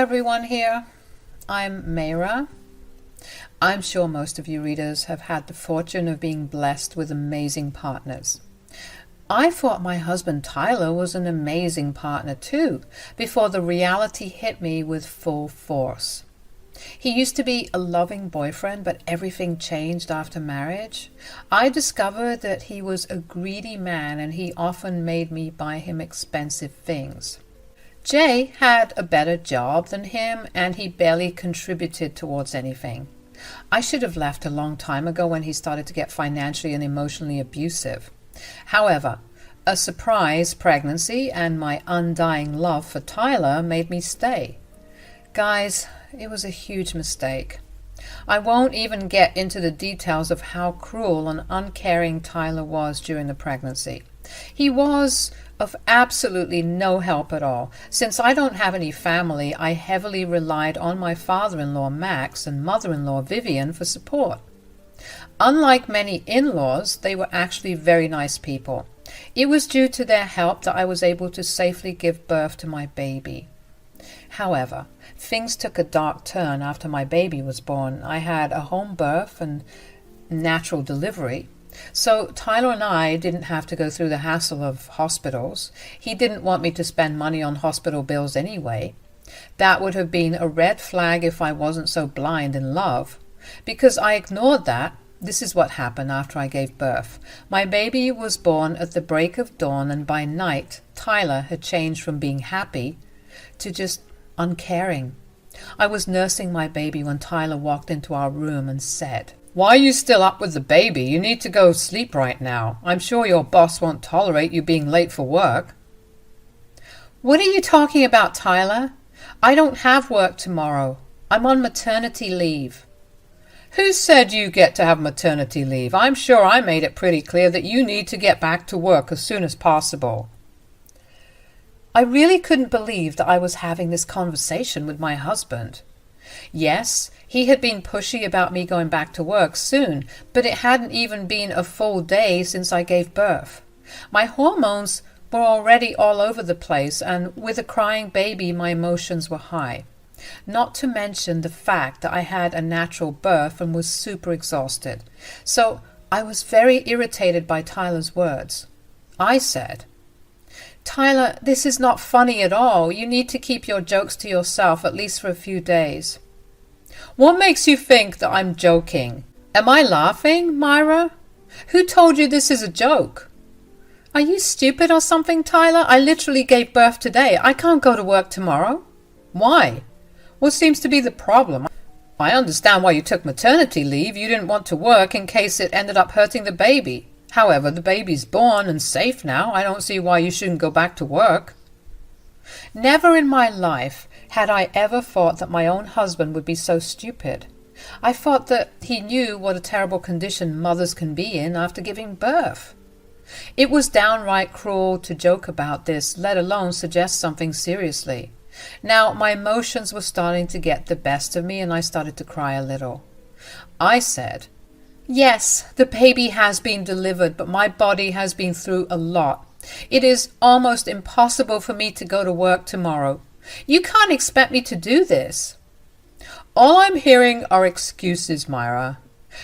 everyone here. I'm Mayra. I'm sure most of you readers have had the fortune of being blessed with amazing partners. I thought my husband Tyler was an amazing partner too, before the reality hit me with full force. He used to be a loving boyfriend, but everything changed after marriage. I discovered that he was a greedy man and he often made me buy him expensive things. Jay had a better job than him and he barely contributed towards anything. I should have left a long time ago when he started to get financially and emotionally abusive. However, a surprise pregnancy and my undying love for Tyler made me stay. Guys, it was a huge mistake. I won't even get into the details of how cruel and uncaring Tyler was during the pregnancy. He was of absolutely no help at all. Since I don't have any family, I heavily relied on my father-in-law Max and mother-in-law Vivian for support. Unlike many in-laws, they were actually very nice people. It was due to their help that I was able to safely give birth to my baby. However, things took a dark turn after my baby was born. I had a home birth and natural delivery. So Tyler and I didn't have to go through the hassle of hospitals. He didn't want me to spend money on hospital bills anyway. That would have been a red flag if I wasn't so blind in love. Because I ignored that, this is what happened after I gave birth. My baby was born at the break of dawn, and by night, Tyler had changed from being happy to just uncaring. I was nursing my baby when Tyler walked into our room and said, "Why are you still up with the baby? You need to go sleep right now. I'm sure your boss won't tolerate you being late for work." "What are you talking about, Tyler? I don't have work tomorrow. I'm on maternity leave." "Who said you get to have maternity leave? I'm sure I made it pretty clear that you need to get back to work as soon as possible." I really couldn't believe that I was having this conversation with my husband. Yes, he had been pushy about me going back to work soon, but it hadn't even been a full day since I gave birth. My hormones were already all over the place, and with a crying baby, my emotions were high. Not to mention the fact that I had a natural birth and was super exhausted. So I was very irritated by Tyler's words. I said, "Tyler, this is not funny at all. You need to keep your jokes to yourself, at least for a few days." "What makes you think that I'm joking? Am I laughing, Mayra? Who told you this is a joke?" "Are you stupid or something, Tyler? I literally gave birth today. I can't go to work tomorrow." "Why? What seems to be the problem? I understand why you took maternity leave. You didn't want to work in case it ended up hurting the baby. However, the baby's born and safe now. I don't see why you shouldn't go back to work." Never in my life had I ever thought that my own husband would be so stupid. I thought that he knew what a terrible condition mothers can be in after giving birth. It was downright cruel to joke about this, let alone suggest something seriously. Now my emotions were starting to get the best of me and I started to cry a little. I said, "Yes, the baby has been delivered, but my body has been through a lot. It is almost impossible for me to go to work tomorrow. You can't expect me to do this." "All I'm hearing are excuses, Mayra.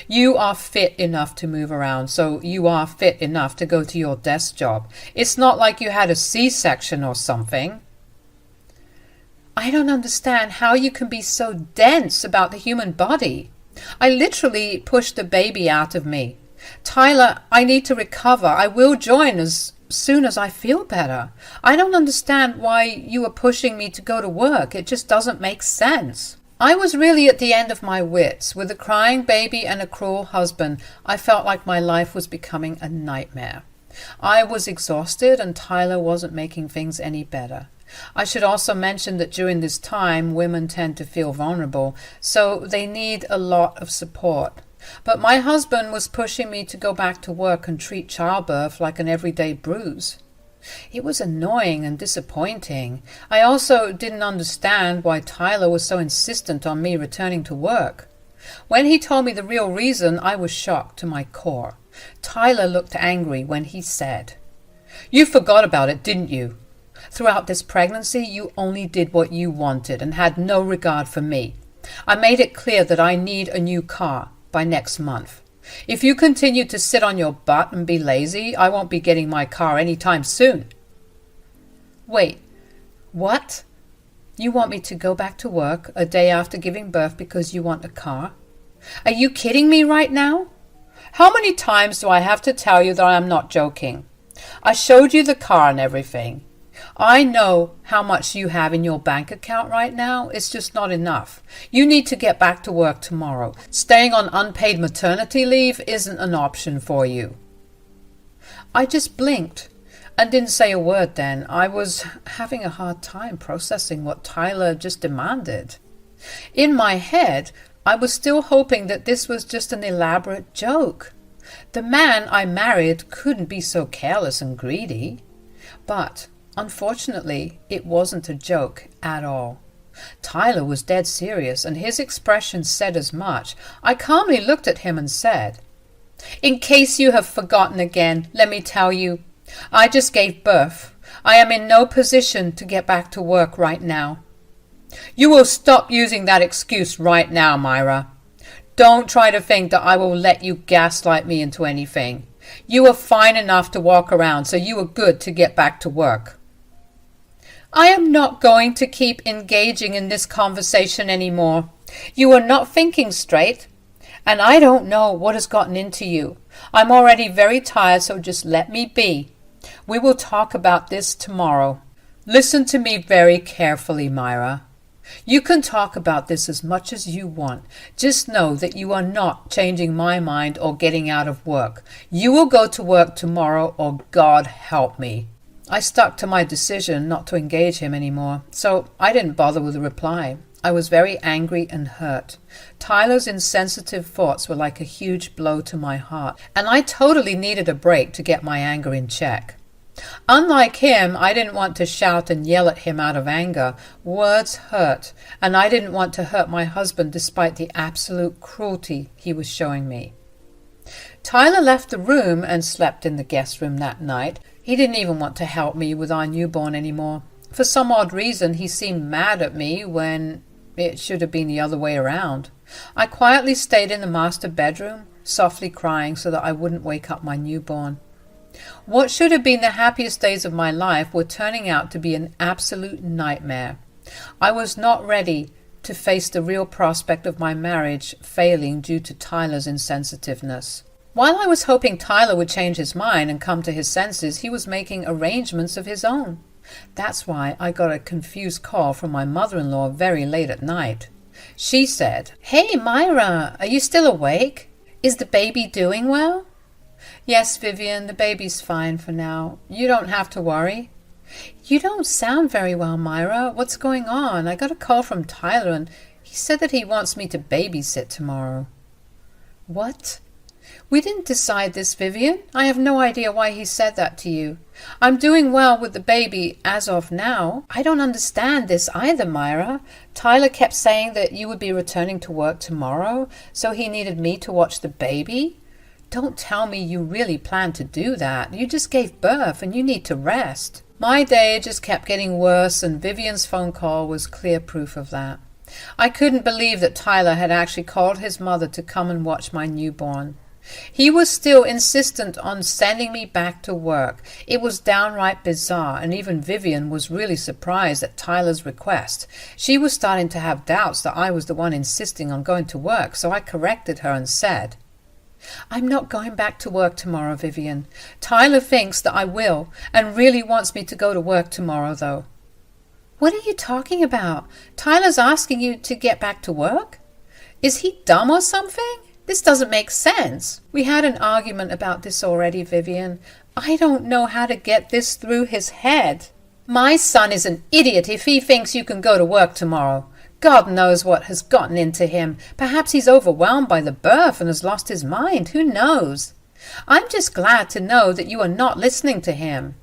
You are fit enough to move around, so you are fit enough to go to your desk job. It's not like you had a C-section or something." I don't understand how you can be so dense about the human body. I literally pushed the baby out of me. "Tyler, I need to recover. I will join as soon as I feel better. I don't understand why you are pushing me to go to work. It just doesn't make sense." I was really at the end of my wits. With a crying baby and a cruel husband, I felt like my life was becoming a nightmare. I was exhausted and Tyler wasn't making things any better. I should also mention that during this time, women tend to feel vulnerable, so they need a lot of support. But my husband was pushing me to go back to work and treat childbirth like an everyday bruise. It was annoying and disappointing. I also didn't understand why Tyler was so insistent on me returning to work. When he told me the real reason, I was shocked to my core. Tyler looked angry when he said, "You forgot about it, didn't you? Throughout this pregnancy, you only did what you wanted and had no regard for me. I made it clear that I need a new car by next month. If you continue to sit on your butt and be lazy, I won't be getting my car anytime soon." "Wait, what? You want me to go back to work a day after giving birth because you want a car? Are you kidding me right now? How many times do I have to tell you that I am not joking? I showed you the car and everything. I know how much you have in your bank account right now. It's just not enough. You need to get back to work tomorrow. Staying on unpaid maternity leave isn't an option for you." I just blinked and didn't say a word then. I was having a hard time processing what Tyler just demanded. In my head, I was still hoping that this was just an elaborate joke. The man I married couldn't be so careless and greedy. But unfortunately, it wasn't a joke at all. Tyler was dead serious, and his expression said as much. I calmly looked at him and said, "In case you have forgotten again, let me tell you, I just gave birth. I am in no position to get back to work right now." "You will stop using that excuse right now, Mayra. Don't try to think that I will let you gaslight me into anything. You are fine enough to walk around, so you are good to get back to work." "I am not going to keep engaging in this conversation anymore. You are not thinking straight, and I don't know what has gotten into you. I'm already very tired, so just let me be. We will talk about this tomorrow. Listen to me very carefully, Mayra. You can talk about this as much as you want. Just know that you are not changing my mind or getting out of work. You will go to work tomorrow, or God help me." I stuck to my decision not to engage him anymore, so I didn't bother with a reply. I was very angry and hurt. Tyler's insensitive thoughts were like a huge blow to my heart, and I totally needed a break to get my anger in check. Unlike him, I didn't want to shout and yell at him out of anger. Words hurt, and I didn't want to hurt my husband despite the absolute cruelty he was showing me. Tyler left the room and slept in the guest room that night. He didn't even want to help me with our newborn anymore. For some odd reason, he seemed mad at me when it should have been the other way around. I quietly stayed in the master bedroom, softly crying so that I wouldn't wake up my newborn. What should have been the happiest days of my life were turning out to be an absolute nightmare. I was not ready to face the real prospect of my marriage failing due to Tyler's insensitiveness. While I was hoping Tyler would change his mind and come to his senses, he was making arrangements of his own. That's why I got a confused call from my mother-in-law very late at night. She said, "Hey, Mayra, are you still awake? Is the baby doing well?" "Yes, Vivian, the baby's fine for now. You don't have to worry." "You don't sound very well, Mayra. What's going on? I got a call from Tyler, and he said that he wants me to babysit tomorrow." "What? We didn't decide this, Vivian. I have no idea why he said that to you. I'm doing well with the baby as of now. I don't understand this either, Mayra. Tyler kept saying that you would be returning to work tomorrow, so he needed me to watch the baby. Don't tell me you really plan to do that. You just gave birth and you need to rest." My day just kept getting worse, and Vivian's phone call was clear proof of that. I couldn't believe that Tyler had actually called his mother to come and watch my newborn. He was still insistent on sending me back to work. It was downright bizarre, and even Vivian was really surprised at Tyler's request. She was starting to have doubts that I was the one insisting on going to work, so I corrected her and said, "I'm not going back to work tomorrow, Vivian. Tyler thinks that I will, and really wants me to go to work tomorrow, though." "What are you talking about? Tyler's asking you to get back to work? Is he dumb or something? This doesn't make sense." "We had an argument about this already, Vivian. I don't know how to get this through his head. My son is an idiot if he thinks you can go to work tomorrow. God knows what has gotten into him. Perhaps he's overwhelmed by the birth and has lost his mind. Who knows? I'm just glad to know that you are not listening to him."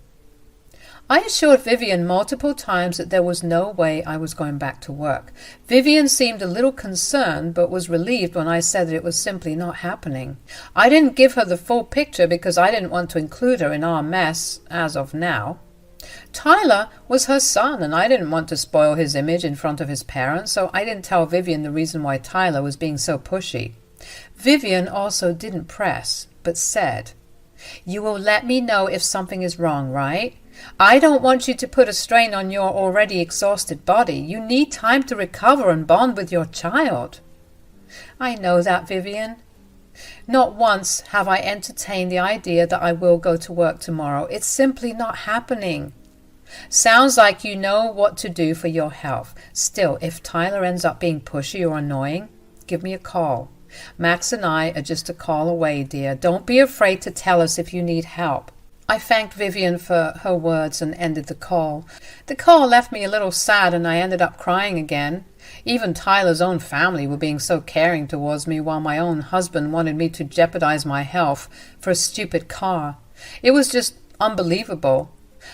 I assured Vivian multiple times that there was no way I was going back to work. Vivian seemed a little concerned, but was relieved when I said that it was simply not happening. I didn't give her the full picture because I didn't want to include her in our mess as of now. Tyler was her son, and I didn't want to spoil his image in front of his parents, so I didn't tell Vivian the reason why Tyler was being so pushy. Vivian also didn't press, but said, "You will let me know if something is wrong, right? I don't want you to put a strain on your already exhausted body. You need time to recover and bond with your child." "I know that, Vivian. Not once have I entertained the idea that I will go to work tomorrow. It's simply not happening." "Sounds like you know what to do for your health. Still, if Tyler ends up being pushy or annoying, give me a call. Max and I are just a call away, dear. Don't be afraid to tell us if you need help." I thanked Vivian for her words and ended the call. The call left me a little sad, and I ended up crying again. Even Tyler's own family were being so caring towards me, while my own husband wanted me to jeopardize my health for a stupid car. It was just unbelievable.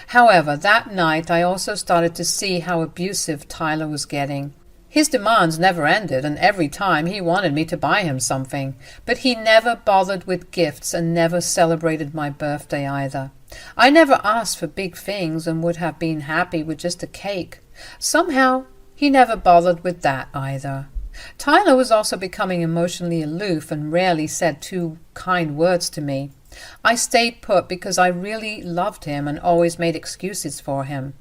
However, that night I also started to see how abusive Tyler was getting. His demands never ended, and every time he wanted me to buy him something, but he never bothered with gifts and never celebrated my birthday either. I never asked for big things and would have been happy with just a cake. Somehow, he never bothered with that either. Tyler was also becoming emotionally aloof and rarely said 2 kind words to me. I stayed put because I really loved him and always made excuses for him.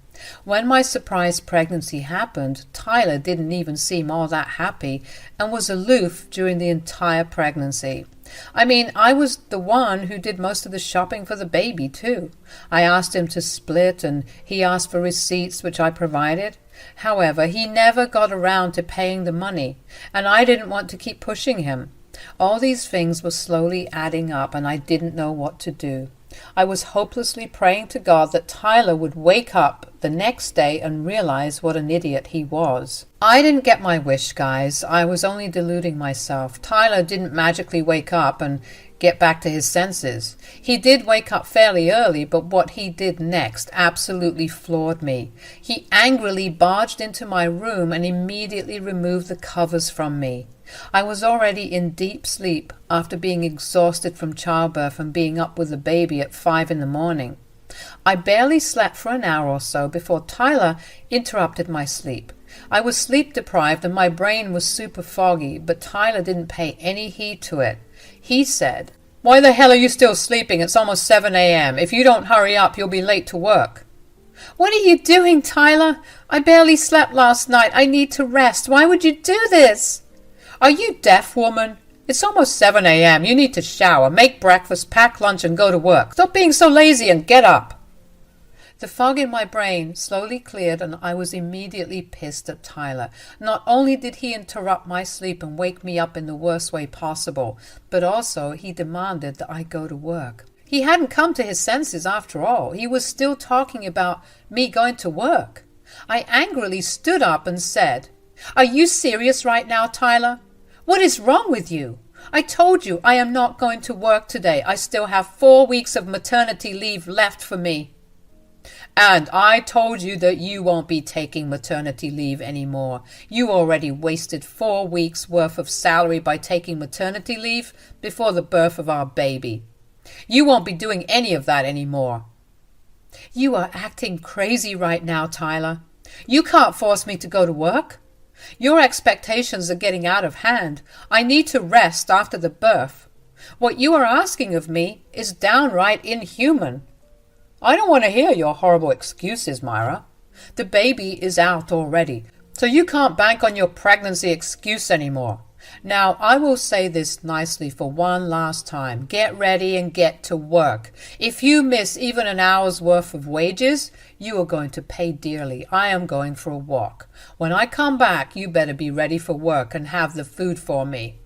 When my surprise pregnancy happened, Tyler didn't even seem all that happy and was aloof during the entire pregnancy. I mean, I was the one who did most of the shopping for the baby, too. I asked him to split, and he asked for receipts, which I provided. However, he never got around to paying the money, and I didn't want to keep pushing him. All these things were slowly adding up, and I didn't know what to do. I was hopelessly praying to God that Tyler would wake up the next day and realize what an idiot he was. I didn't get my wish, guys. I was only deluding myself. Tyler didn't magically wake up and get back to his senses. He did wake up fairly early, but what he did next absolutely floored me. He angrily barged into my room and immediately removed the covers from me. I was already in deep sleep after being exhausted from childbirth and being up with the baby at 5 a.m. I barely slept for an hour or so before Tyler interrupted my sleep. I was sleep deprived and my brain was super foggy, but Tyler didn't pay any heed to it. He said, "Why the hell are you still sleeping? It's almost 7 a.m. If you don't hurry up, you'll be late to work." "What are you doing, Tyler? I barely slept last night. I need to rest. Why would you do this?" "Are you deaf, woman? It's almost 7 a.m. You need to shower, make breakfast, pack lunch, and go to work. Stop being so lazy and get up." The fog in my brain slowly cleared, and I was immediately pissed at Tyler. Not only did he interrupt my sleep and wake me up in the worst way possible, but also he demanded that I go to work. He hadn't come to his senses after all. He was still talking about me going to work. I angrily stood up and said, "Are you serious right now, Tyler? What is wrong with you? I told you I am not going to work today. I still have 4 weeks of maternity leave left for me." "And I told you that you won't be taking maternity leave anymore. You already wasted 4 weeks worth of salary by taking maternity leave before the birth of our baby. You won't be doing any of that anymore." "You are acting crazy right now, Tyler. You can't force me to go to work. Your expectations are getting out of hand. I need to rest after the birth. What you are asking of me is downright inhuman." "I don't want to hear your horrible excuses, Mayra. The baby is out already, so you can't bank on your pregnancy excuse anymore. Now, I will say this nicely for one last time. Get ready and get to work. If you miss even an hour's worth of wages, you are going to pay dearly. I am going for a walk. When I come back, you better be ready for work and have the food for me."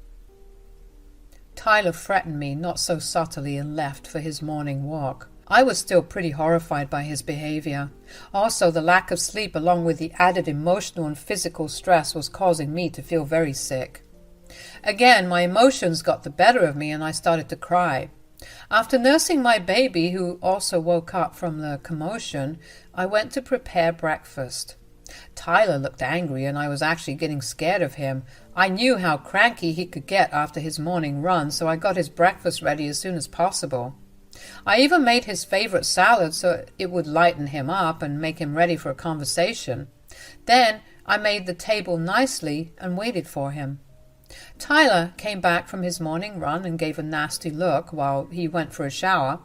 Tyler threatened me not so subtly and left for his morning walk. I was still pretty horrified by his behavior. Also, the lack of sleep along with the added emotional and physical stress was causing me to feel very sick. Again, my emotions got the better of me and I started to cry. After nursing my baby, who also woke up from the commotion, I went to prepare breakfast. Tyler looked angry and I was actually getting scared of him. I knew how cranky he could get after his morning run, so I got his breakfast ready as soon as possible. I even made his favorite salad so it would lighten him up and make him ready for a conversation. Then I made the table nicely and waited for him. Tyler came back from his morning run and gave a nasty look while he went for a shower.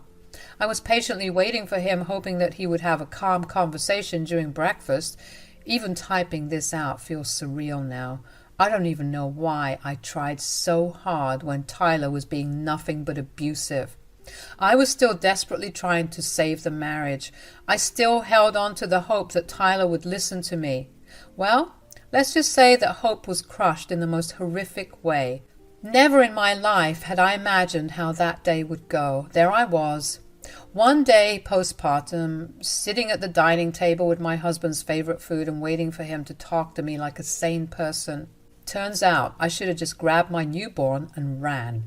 I was patiently waiting for him, hoping that he would have a calm conversation during breakfast. Even typing this out feels surreal now. I don't even know why I tried so hard when Tyler was being nothing but abusive. I was still desperately trying to save the marriage. I still held on to the hope that Tyler would listen to me. Well, let's just say that hope was crushed in the most horrific way. Never in my life had I imagined how that day would go. There I was, one day postpartum, sitting at the dining table with my husband's favorite food and waiting for him to talk to me like a sane person. Turns out I should have just grabbed my newborn and ran.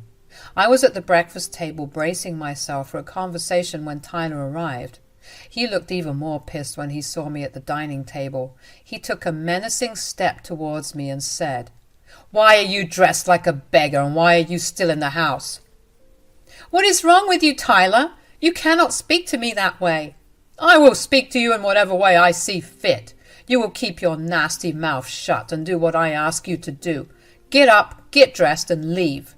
I was at the breakfast table bracing myself for a conversation when Tyler arrived. He looked even more pissed when he saw me at the dining table. He took a menacing step towards me and said, "Why are you dressed like a beggar, and why are you still in the house?" "What is wrong with you, Tyler? You cannot speak to me that way." "I will speak to you in whatever way I see fit. You will keep your nasty mouth shut and do what I ask you to do. Get up, get dressed, and leave."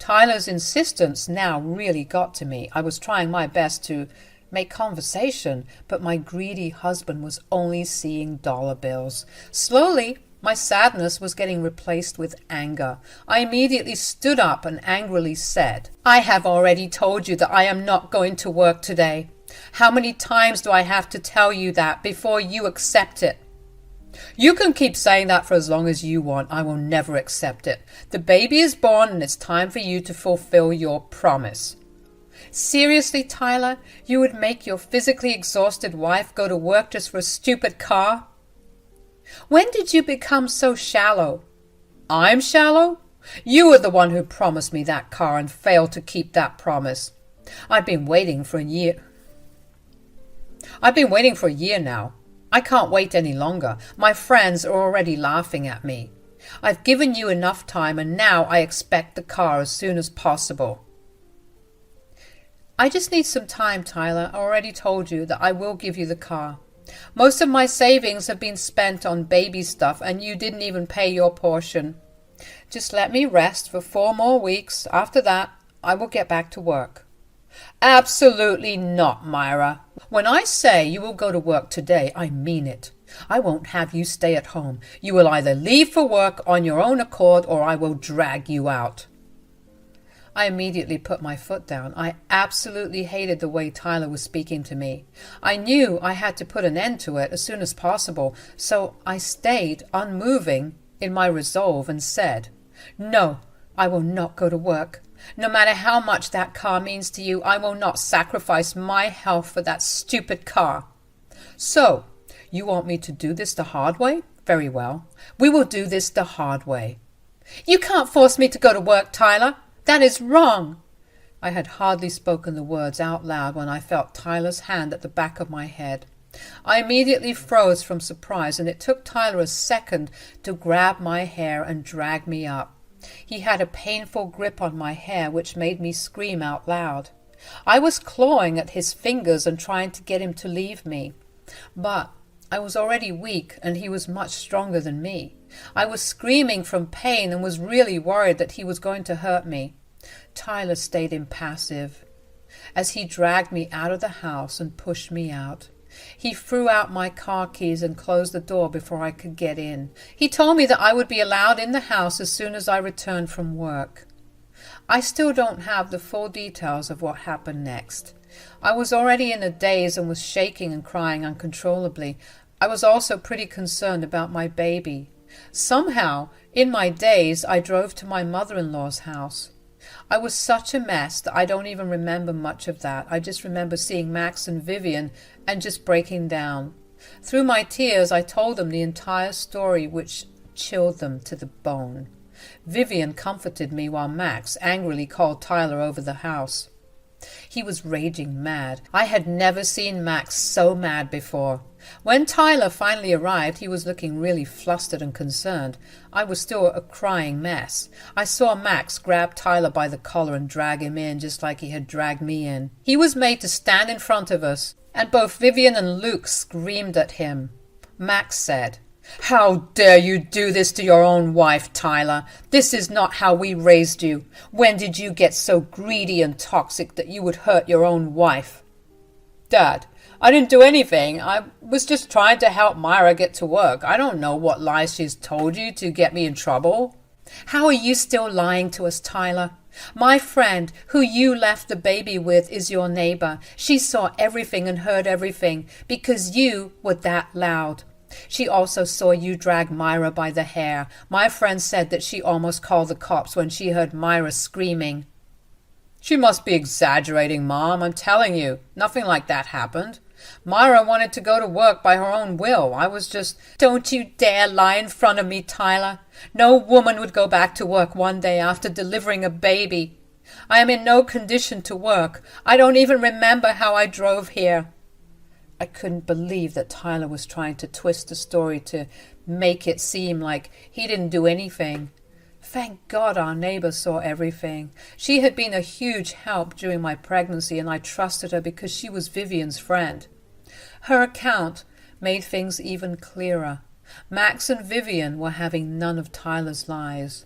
Tyler's insistence now really got to me. I was trying my best to make conversation, but my greedy husband was only seeing dollar bills. Slowly, my sadness was getting replaced with anger. I immediately stood up and angrily said, "I have already told you that I am not going to work today. How many times do I have to tell you that before you accept it?" "You can keep saying that for as long as you want. I will never accept it. The baby is born and it's time for you to fulfill your promise." "Seriously, Tyler? You would make your physically exhausted wife go to work just for a stupid car?" "When did you become so shallow?" "I'm shallow? You were the one who promised me that car and failed to keep that promise. I've been waiting for a year now. I can't wait any longer. My friends are already laughing at me. I've given you enough time, and now I expect the car as soon as possible." "I just need some time, Tyler. I already told you that I will give you the car. Most of my savings have been spent on baby stuff, and you didn't even pay your portion. Just let me rest for 4 more weeks. After that, I will get back to work." "Absolutely not, Mayra. When I say you will go to work today, I mean it. I won't have you stay at home. You will either leave for work on your own accord, or I will drag you out." I immediately put my foot down. I absolutely hated the way Tyler was speaking to me. I knew I had to put an end to it as soon as possible, so I stayed unmoving in my resolve and said, "No, I will not go to work. No matter how much that car means to you, I will not sacrifice my health for that stupid car." "So, you want me to do this the hard way? Very well. We will do this the hard way." "You can't force me to go to work, Tyler. That is wrong." I had hardly spoken the words out loud when I felt Tyler's hand at the back of my head. I immediately froze from surprise, and it took Tyler a second to grab my hair and drag me up. He had a painful grip on my hair which made me scream out loud. I was clawing at his fingers and trying to get him to leave me. But I was already weak and he was much stronger than me. I was screaming from pain and was really worried that he was going to hurt me. Tyler stayed impassive as he dragged me out of the house and pushed me out. He threw out my car keys and closed the door before I could get in. He told me that I would be allowed in the house as soon as I returned from work. I still don't have the full details of what happened next. I was already in a daze and was shaking and crying uncontrollably. I was also pretty concerned about my baby. Somehow, in my daze, I drove to my mother-in-law's house. I was such a mess that I don't even remember much of that. I just remember seeing Max and Vivian and just breaking down. Through my tears, I told them the entire story, which chilled them to the bone. Vivian comforted me while Max angrily called Tyler over the house. He was raging mad. I had never seen Max so mad before. When Tyler finally arrived, he was looking really flustered and concerned. I was still a crying mess. I saw Max grab Tyler by the collar and drag him in just like he had dragged me in. He was made to stand in front of us, and both Vivian and Luke screamed at him. Max said, "How dare you do this to your own wife, Tyler? This is not how we raised you. When did you get so greedy and toxic that you would hurt your own wife?" "Dad, I didn't do anything. I was just trying to help Mayra get to work. I don't know what lies she's told you to get me in trouble." "How are you still lying to us, Tyler? My friend, who you left the baby with, is your neighbor. She saw everything and heard everything because you were that loud. She also saw you drag Mayra by the hair. My friend said that she almost called the cops when she heard Mayra screaming." "She must be exaggerating, Mom. I'm telling you, nothing like that happened. Mayra wanted to go to work by her own will. I was just—" "Don't you dare lie in front of me, Tyler. No woman would go back to work one day after delivering a baby. I am in no condition to work. I don't even remember how I drove here." I couldn't believe that Tyler was trying to twist the story to make it seem like he didn't do anything. Thank God our neighbor saw everything. She had been a huge help during my pregnancy, and I trusted her because she was Vivian's friend. Her account made things even clearer. Max and Vivian were having none of Tyler's lies.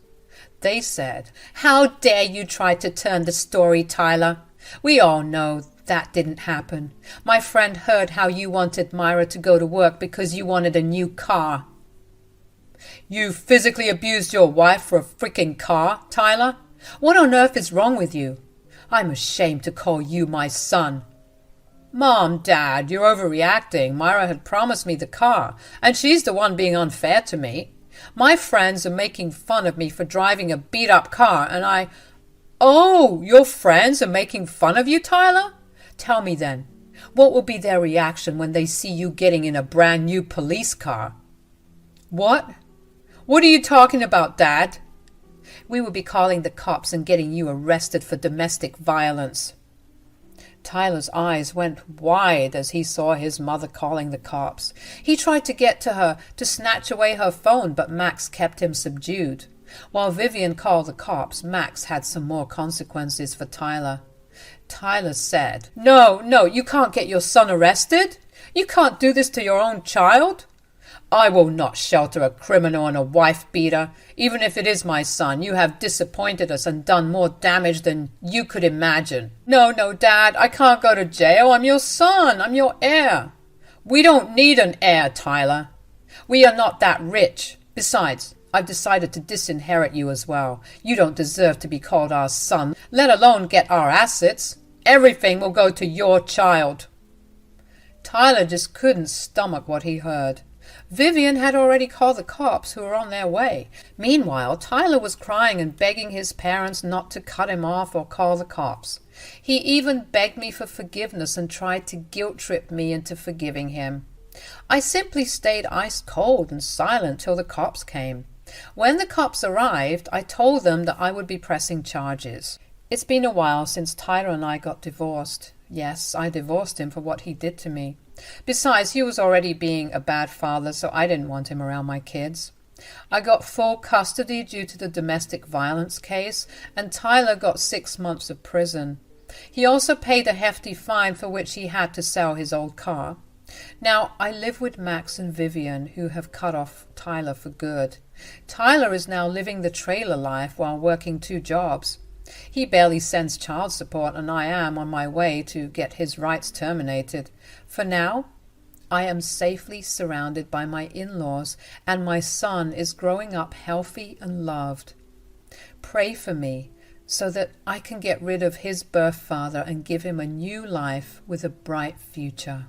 They said, "How dare you try to turn the story, Tyler? We all know that didn't happen. My friend heard how you wanted Mayra to go to work because you wanted a new car." "You physically abused your wife for a freaking car, Tyler? What on earth is wrong with you? I'm ashamed to call you my son." "Mom, Dad, you're overreacting. Mayra had promised me the car, and she's the one being unfair to me. My friends are making fun of me for driving a beat-up car, and I—" "Oh, your friends are making fun of you, Tyler? Tell me then, what will be their reaction when they see you getting in a brand new police car?" "What? What are you talking about, Dad?" "We will be calling the cops and getting you arrested for domestic violence." Tyler's eyes went wide as he saw his mother calling the cops. He tried to get to her to snatch away her phone, but Max kept him subdued. While Vivian called the cops, Max had some more consequences for Tyler. Tyler said, No, you can't get your son arrested. You can't do this to your own child. I will not shelter a criminal and a wife-beater. Even if it is my son, you have disappointed us and done more damage than you could imagine." No, Dad, I can't go to jail. I'm your son. I'm your heir." "We don't need an heir, Tyler. We are not that rich. Besides, I've decided to disinherit you as well. You don't deserve to be called our son, let alone get our assets. Everything will go to your child." Tyler just couldn't stomach what he heard. Vivian had already called the cops, who were on their way. Meanwhile, Tyler was crying and begging his parents not to cut him off or call the cops. He even begged me for forgiveness and tried to guilt-trip me into forgiving him. I simply stayed ice-cold and silent till the cops came. When the cops arrived, I told them that I would be pressing charges. It's been a while since Tyler and I got divorced. Yes, I divorced him for what he did to me. Besides, he was already being a bad father, so I didn't want him around my kids. I got full custody due to the domestic violence case, and Tyler got 6 months of prison. He also paid a hefty fine for which he had to sell his old car. Now, I live with Max and Vivian, who have cut off Tyler for good. Tyler is now living the trailer life while working 2 jobs. He barely sends child support, and I am on my way to get his rights terminated. For now, I am safely surrounded by my in-laws, and my son is growing up healthy and loved. Pray for me so that I can get rid of his birth father and give him a new life with a bright future.